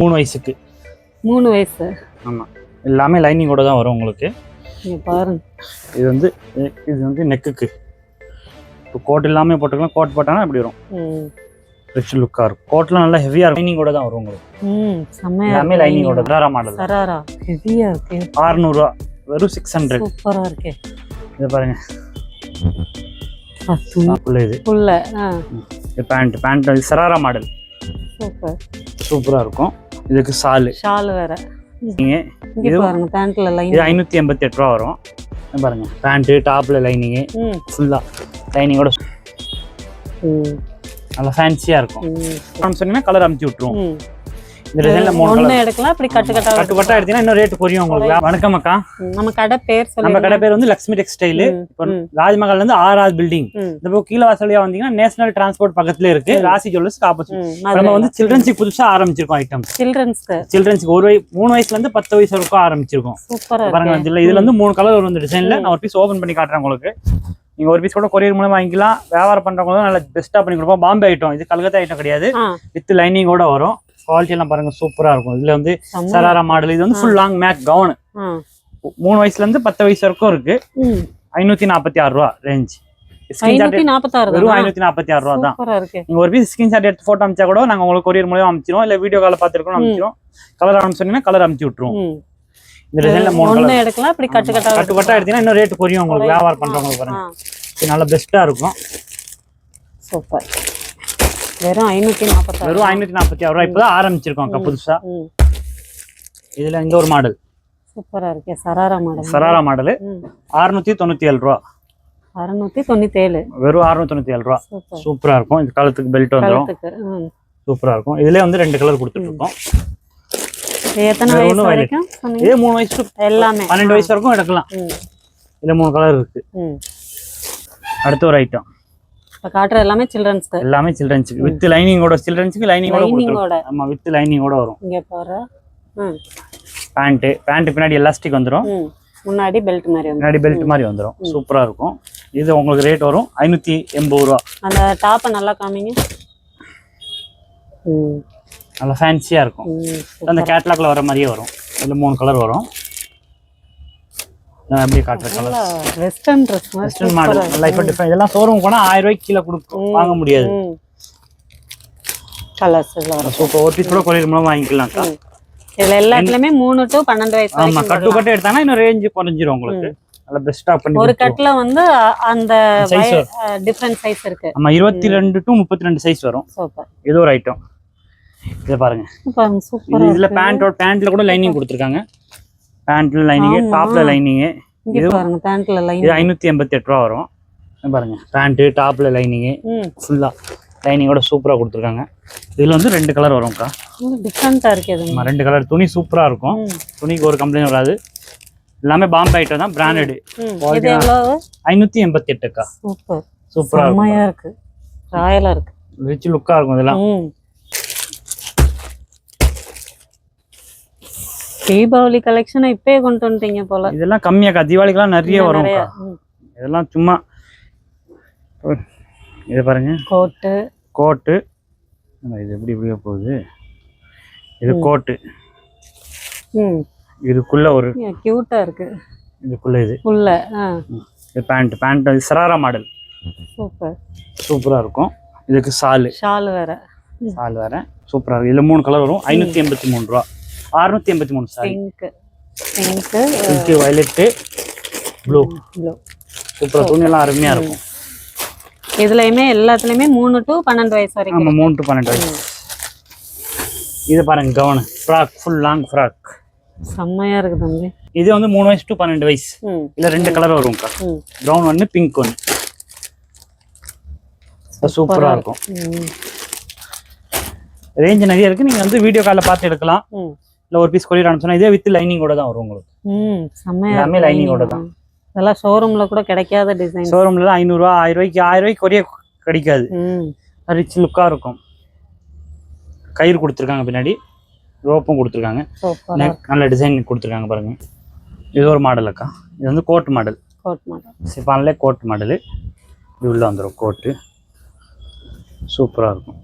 3 வயசுக்கு. 3 வயசு. ஆமா, எல்லாமே லைனிங்கோட தான் வரும் உங்களுக்கு. நீங்க பாருங்க, இது வந்து நெக்குக்கு. இப்போ கோட் எல்லாமே போட்டுக்கலாம். கோட் போட்டானா இப்படி வரும். ரிச் லுக்கா இருக்கும். கோட்லாம் நல்லா ஹெவியா இருக்கும். லைனிங்கோட தான் வரும் உங்களுக்கு. செமையா எல்லாமே லைனிங்கோட. சராரா மாடல். சராரா ஹெவியா இருக்கு. 600 ரூபாய், வெறும் 600. சூப்பரா இருக்கு. இது பாருங்க, இது புல்ல பேண்ட் சராரா மாடல். சூப்பரா இருக்கும். இதுக்கு ஷால் வேற. இது பாருங்க, பேண்ட்ல லைன். இது 588 ரூபா வரும். பாருங்க, பேண்ட் டாப்ல லைனிங் ஃபுல்லா லைனிங்கோட நல்லா ஃபேன்சியா இருக்கும். சொன்னீங்கன்னா கலர் அமுத்தி விட்டுருவோம். இந்த டிசைன்ல 3 கலர் எடுக்கலாம். அப்படி கட்டு கட்டா எடுத்தீங்கன்னா இன்னும் ரேட் குறையும் உங்களுக்கு. வணக்கம் அக்கா, நம்ம கடை பேர் சொல்லுங்க. நம்ம கடை பேர் வந்து லக்ஷ்மி டெக்ஸ்டைல். இப்போ ராஜ்மஹால்ல இருந்து 6வது பில்டிங். இந்த பக்கம் கீழ வாசலியா வந்தீங்கன்னா நேஷனல் டிரான்ஸ்போர்ட் பக்கத்துல இருக்கு. ராசி ஜுவல்லர்ஸ் ஆப்போசிட். நம்ம வந்து சில்ட்ரன்ஸ்க்கு புதுசா ஆரம்பிச்சிருக்கோம் ஐட்டம்ஸ். சில்ட்ரன்ஸ்க்கு 3 வயசுல இருந்து 10 வயசு வரைக்கும் ஆரம்பிச்சிருக்கோம். பாருங்க, இதுல வந்து 3 கலர் வரும் இந்த டிசைன்ல. நான் ஒரு பீஸ் ஓபன் பண்ணி காட்டுறேன் உங்களுக்கு. நீங்க ஒரு பீஸ் கூட கொரியர் மூலமா வாங்கிக்கலாம். வியாபாரம் பண்றவங்க நல்லா பெஸ்டா பண்ணி கொடுப்போம். பாம்பே ஐட்டம், இது கல்கத்தா ஐட்டம் கிடையாது. வித் லைனிங்கோட வரும். குவாலிட்டி எல்லாம் பாருங்க, சூப்பரா இருக்கும். இதுல வந்து சராரா மாடல். இது வந்து ஃபுல் லாங் மேக் கவுன். 3 வயசுல இருந்து 10 வயசு வரைக்கும் இருக்கு. 546 ரூபா ரேஞ்ச். வெறும் 546 ரூபா தான். நீங்க ஒரு பீஸ் ஸ்கிரீன்ஷாட் எடுத்து போட்டோ அனுப்பிச்சா கூட நாங்க உங்களுக்கு கொரியர் மூலமா அனுப்பிச்சிரோம். இல்ல வீடியோ கால பாத்துருக்கோம் அனுப்பிச்சிரோம். கலர் அனுப்பிச்சு சொன்னீங்கன்னா கலர் அனுப்பிச்சு விட்டுருவோம். இந்த டிசைன்ல 3 கலர் எடுக்கலாம். அப்படி கட்டு கட்டா எடுத்தீங்கன்னா இன்னும் ரேட் குறையும் உங்களுக்கு. வியாபாரம் பண்றவங்களுக்கு பாருங்க, இது நல்லா பெஸ்டா இருக்கும். சூப்பர். வெறும் 546 ரூபா. இப்பதான் ஆரம்பிச்சிருக்கோம் புதுசா. இதுல இந்த ஒரு மாடல் சூப்பரா இருக்கு. சராரா மாடல். 697 ரூபா. 697. வெறும் 697 ரூபா. சூப்பரா இருக்கும். இந்த காலத்துக்கு பெல்ட் வந்துடும். சூப்பரா இருக்கும். இதுல வந்து 2 கலர் கொடுத்துட்டு இருக்கோம். எத்தனை வயசு வரைக்கும்? இது 3 வயசு எல்லாமே 12 வயசு வரைக்கும் எடுக்கலாம். இதுல 3 கலர் இருக்கு. அடுத்த ஒரு ஐட்டம் காட்டுற எல்லாமே சில்ட்ரன்ஸ்க்கு. எல்லாமே சில்ட்ரன்ஸ்க்கு வித் லைனிங்கோட. சில்ட்ரன்ஸ்க்கு லைனிங்கோட. ஆமா, வித் லைனிங்கோட வரும். இங்க பாரு, பேண்ட் பின்னாடி எலாஸ்டிக் வந்துரும். முன்னாடி பெல்ட் மாதிரி வந்துரும். சூப்பரா இருக்கும். இது உங்களுக்கு ரேட் வரும் 580 ரூபா. அந்த டாப்பை நல்லா காமிங்க. நல்லா ஃபேன்சியா இருக்கும். அந்த கேட்டலாக்ல வர மாதிரியே வரும். இதுல 3 கலர் வரும். நான் அப்படியே காட்டுற colour western model. Life different. இதெல்லாம் ஷோரூம் போனா 1000 ரூபாய்க்கு கீழ வாங்க முடியாது. கலர்ஸ் எல்லாம் சூப்பர். ஒரு பீஸ் கூட கொரியர் மூலமா வாங்கிக்கலாம். இதுல எல்லாத்துலயுமே 3 to 12 வயசு வரைக்கும். ஆமா, கட்டு எடுத்தாங்கன்னா இன்னும் ரேஞ்ச் குறைஞ்சிரும் உங்களுக்கு. நல்லா பெஸ்டா பண்ணி. ஒரு கட்ல வந்து அந்த டிஃபரண்ட் சைஸ் இருக்கு. ஆமா, 22 to 32 சைஸ் வரும். சூப்பர். இது ஒரு ஐட்டம். இத பாருங்க, சூப்பர். இதுல பேண்ட்ல கூட லைனிங் கொடுத்திருக்காங்க. பேண்ட்ல லைனிங், டாப்ல லைனிங். இது பாருங்க, பேண்ட்ல லைனிங். இது 588 ரூபா வரும். பாருங்க, பேண்ட் டாப்ல லைனிங் ஃபுல்லா லைனிங்கோட சூப்பரா கொடுத்திருக்காங்க. இதுல வந்து 2 கலர் வரும்க்கா. டிஃபரண்டா இருக்கு. இது 2 கலர். துணி சூப்பரா இருக்கும். துணிக்கு ஒரு கம்ப்ளைண்ட் வராது. எல்லாமே பாம்பே ஐட்டம் தான், பிராண்டட். இது எவ்வளவு? 588க்கா. சூப்பர். சூப்பரா இருக்கு. ராயலா இருக்கு. ரிச் லுக்கா இருக்கும் இதெல்லாம். தீபாவளி கலெக்ஷன் இப்பவே கொண்டு வந்துட்டீங்க போல. இதெல்லாம் கம்மியாக்கா. தீபாவளிக்கெல்லாம் நிறைய வரும். இதெல்லாம் சும்மா. இது பாருங்க, கோட்டு. இது எப்படி போகுது. இது கோட்டு. இதுக்குள்ள ஒரு கியூட்டா இருக்கு. இதுக்குள்ள இது பேண்ட் சராரா மாடல். சூப்பரா இருக்கும். இதுக்கு ஷால் வேற. சூப்பரா இருக்கு. இதுல 3 கலர் வரும். 583 ரூபா. 683. Sorry, pink, violet, blue. சூப்பரா. துணி எல்லாம் அருமையா இருக்கும். இதுலயுமே எல்லாத்துலயுமே 3 to 12 வயசு வரைக்கும். ஆமா, 3 to 12 வயசு. இது பாருங்க, gown frock, full long frock. செம்மையா இருக்கு தம்பி. இது வந்து 3 வயசு to 12 வயசு. இல்ல 2 கலர் வரும்க்கா. பிரவுன் ஒன்னு, பிங்க் ஒன்னு. சூப்பரா இருக்கும். ரேஞ்ச் நிறைய இருக்கு. நீங்க வந்து வீடியோ கால்ல பார்த்து எடுக்கலாம். இல்ல ஒரு பீஸ் கொரியர் அனுப்பிச்சோன்னா இதே வித் லைனிங்கோட தான் வரும் உங்களுக்கு. செம்மையா. எல்லாமே லைனிங்கோட தான். இதெல்லாம் ஷோரூம்ல கூட கிடைக்காத டிசைன். ஷோரூம்ல 500 ரூபா, 1000 ரூபாய்க்கு கொரியர் கிடைக்காது. ரிச் லுக்கா இருக்கும். கயிறு கொடுத்துருக்காங்க, பின்னாடி ரோப்பும் கொடுத்துருக்காங்க. நல்ல டிசைன் கொடுத்துருக்காங்க பாருங்க. இது ஒரு மாடல் அக்கா. இது வந்து கோட் மாடல். சிஃபான்ல கோட் மாடல். இது உள்ள வந்துடும் கோட்டு. சூப்பரா இருக்கும்.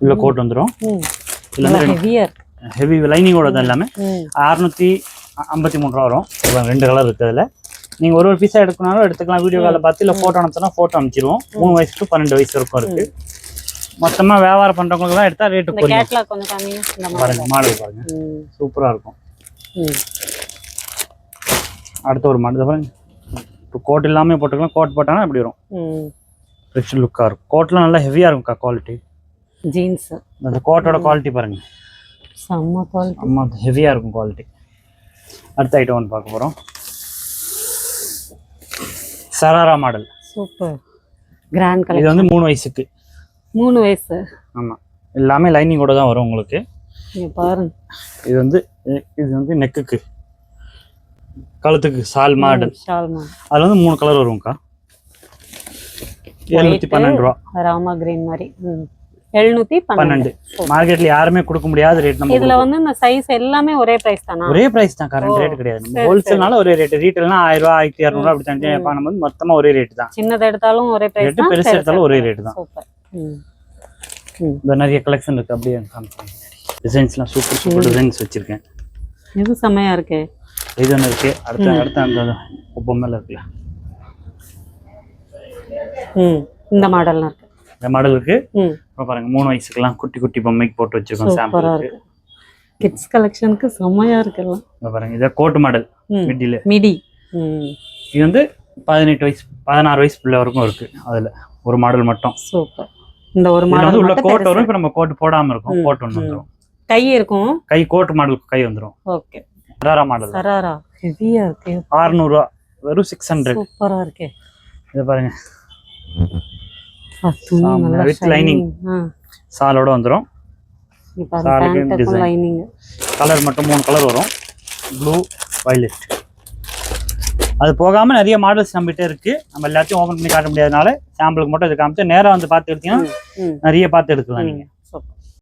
உள்ள கோட் வந்துடும். இதுல வந்து ஹெவி லைனிங்கோட தான் எல்லாமே 653 ரூபா வரும். 2 கலர் இருக்கு அதுல. நீங்க ஒரு பீஸா எடுக்கனாலும் எடுத்துக்கலாம். வீடியோ கால்ல பார்த்து இல்ல போட்டோ அனுப்பிச்சா போட்டோ அனுப்பிச்சிருவோம். 3 வயசு டு 12 வயசு வரைக்கும் இருக்கு. மொத்தமா வியாபாரம் பண்றவங்களுக்கு தான் எடுத்தா ரேட் குறையும். கேட்லாக் கொஞ்சம் காமிங்க. பாருங்க மாடல் பாருங்க. சூப்பரா இருக்கும். அடுத்த ஒரு மாடல் பாருங்க. இப்போ கோட் எல்லாமே போட்டுக்கலாம். கோட் போட்டானா இப்படி வரும். ரிச் லுக்கா இருக்கும். கோட்லாம் நல்லா ஹெவியா இருக்கும்க்கா குவாலிட்டி. ஜீன்ஸ் அந்த கோட்டோட குவாலிட்டி பாருங்க. செம்ம குவாலிட்டி. அம்மா ஹெவியா இருக்கும் குவாலிட்டி. அடுத்த ஐட்டம் ஒன்று பார்க்க போறோம். Sharara model. Super grand colour. இது வந்து 3 வயசுக்கு. 3 வயசு. ஆமா எல்லாமே லைனிங்கோட தான் வரும் உங்களுக்கு. நீங்க பாருங்க. இது வந்து நெக்குக்கு கழுத்துக்கு ஷால் மாடல். Shawl model. அதுல வந்து 3 கலர் வரும்க்கா. 712 ரூபா. ராமா கிரீன் மாதிரி. 712. மார்க்கெட்ல யாருமே கொடுக்க முடியாத ரேட். நம்ம இதுல வந்து இந்த சைஸ் எல்லாமே ஒரே பிரைஸ் தானா? ஒரே பிரைஸ் தான். கரண்ட் ரேட் கிடையாது. நம்ம ஹோல்சேல்னால ஒரே ரேட். ரீட்டைல்னா 1000 ரூபாய் 1200 அப்படி தனியா நம்ம வந்து மொத்தமா ஒரே ரேட் தான். சின்னது எடுத்தாலும் ஒரே பிரைஸ் தான். பெருசு எடுத்தாலும் ஒரே ரேட் தான். சூப்பர். இந்த நிறைய கலெக்ஷன் இருக்கு. அப்படியே டிசைன்ஸ்லாம் சூப்பர் டிசைன்ஸ் வச்சிருக்கேன். இது செமையா இருக்கு. இது ஒன்று இருக்கு. அடுத்த அந்த பொம்மைல இருக்குல்ல இந்த மாடல்லாம் இருக்கு. இந்த மாடல் இருக்கு. இப்போ பாருங்க 3 வயசுக்குலாம் குட்டி குட்டி பொம்மைக்கு போட்டு வச்சிருக்கோம். சாம்பிள் இருக்கு. கிட்ஸ் கலெக்ஷனுக்கு செமையா இருக்குல்ல. இங்க பாருங்க இது கோட் மாடல் மிடி. இது வந்து 18 வயசு 16 வயசு பிள்ளை வரைக்கும் இருக்கு. அதுல ஒரு மாடல் மட்டும். சூப்பர். இந்த ஒரு மாடல் உள்ள கோட் வரும். இப்போ நம்ம கோட் போடாம இருக்கும். கோட் ஒன்று வந்துரும். கை இருக்கும். கை கோட் மாடல் கை வந்துரும். ஓகே. சராரா மாடல். சராரா ஹெவியா இருக்கு. 600 ரூபாய் வெறும் 600. சூப்பரா இருக்கு. இது பாருங்க. வித் லைனிங் சாலோட வந்துரும். லைனிங் கலர் மட்டும் 3 கலர் வரும். Blue violet. அது போகாம நிறைய மாடல்ஸ் நம்மகிட்ட இருக்கு. நம்ம எல்லாத்தையும் ஓபன் பண்ணி காட்ட முடியாதனால சாம்பிளுக்கு மட்டும் இது காமிச்சு நேரா வந்து பார்த்து எடுத்தீங்கன்னா நிறைய பார்த்து எடுக்கலாம் நீங்க.